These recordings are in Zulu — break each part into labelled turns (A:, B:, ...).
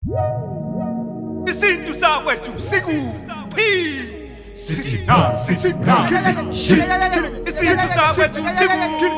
A: Isintu sakwethu sikuphi?
B: Sithi nasi shit.
A: Isintu sakwethu sikuphi?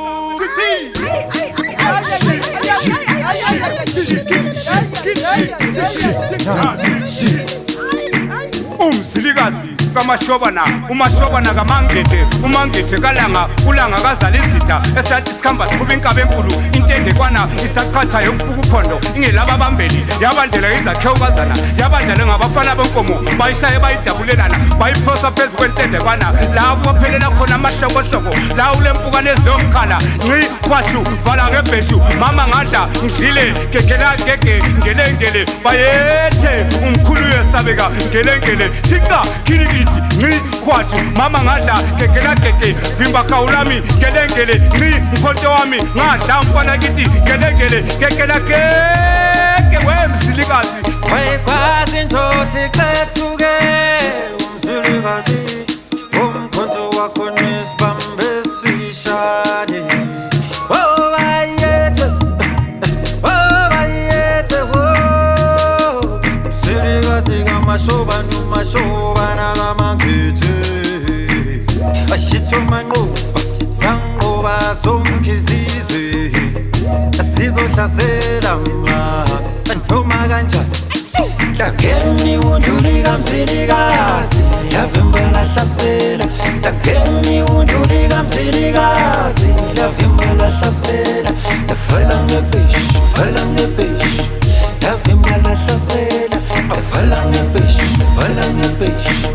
A: Umzilikazi kamashobana, umashobana kamangete, umangete kalanga, ulanga kazala izitha esathi sikhamba siqhuba inkabe enkulu, intendekwana isaqhatha yokuphondo, ingelaba abambeli yabandela izakhewukazana, yabandela ngabafana benkomo, bayishaye bayidabulelana, bayiphosa phezu kwentendekwana, la kuphelela khona amahlokohloko, la ulempukane ezilomkhala, ngci khwashu, vala ngebheshu, mama ngadla, ngidlile, gegela gege, ngelengele, bayethe, umkhulu yesabeka, ngelengele, shika, kirikiti, ngci khwashu, mama ngadla, gegela gege, vimba khawulami, ngelengele, ngci mkhonto wami, ngadla mfana kithi, ngelengele, gegela gege, wemzilikazi,
C: wayekwazi ndothi xethuke, umzilikazi, umkhonto wakho nesibambe esifishane. Oh bayethe, umzilikazi kamashobana, umashobana kamangete, ashitho manqoba, sanqoba sonke izizwe, asizohlasela noma kanjani. Dangeni undlulika mzilikazi, yavimbela hlasela. Dangeni undlulika mzilikazi, yavimbela hlasela. Vala ngebeshu, vala ngebeshu, yavimbela hlasela. Vala ngebeshu, vala ngebeshu,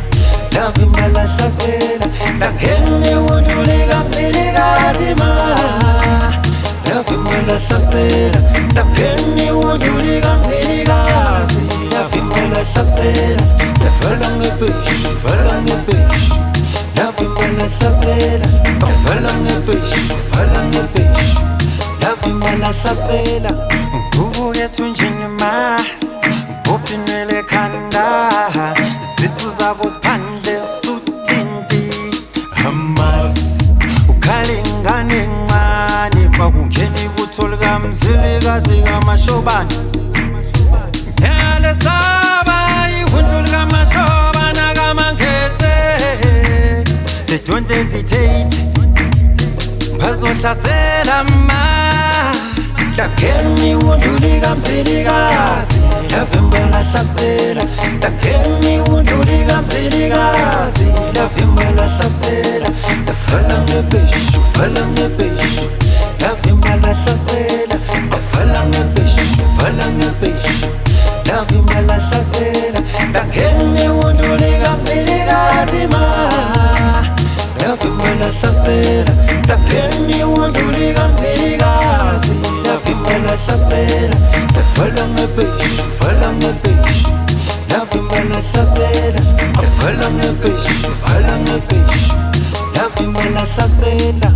C: yavimbela hlasela. Dangeni undlulika mzilikazi ma, yavimbela hlasela. Dangeni undlulika mzilikazi, yavimbela hlasela. Vala ngebeshu, vala ngebeshu, yavimbela hlasela. Vala ngebeshu, vala ngebeshu, yavimbela hlasela. Ngubo yethu njini ma, ngophinele khanda, zisu zabo siphandle suthinti Hamas. Ukhalingane encane, makungeni butholi kamzilikazi kamashobana. Ngele saba ihundluli kamashobana kamangete, they don't hesitate, bazohlasela ma. Dangeni undluli kamzilikazi, yavimbela hlasela. Dangeni undluli kamzilikazi, yavimbela hlasela. Vala ngebeshu, vala ngebeshu, yavimbela hlasela. Vala ngebeshu, vala ngebeshu, yavimbela hlasela. Dangeni undluli kamzilikazi ma, yavimbela hlasela. Dangeni undluli kamzilikazi, yavimbela hlasela. Vala ngebeshu, vala ngebeshu, yavimbela hlasela. Vala ngebeshu, vala ngebeshu, yavimbela hlasela.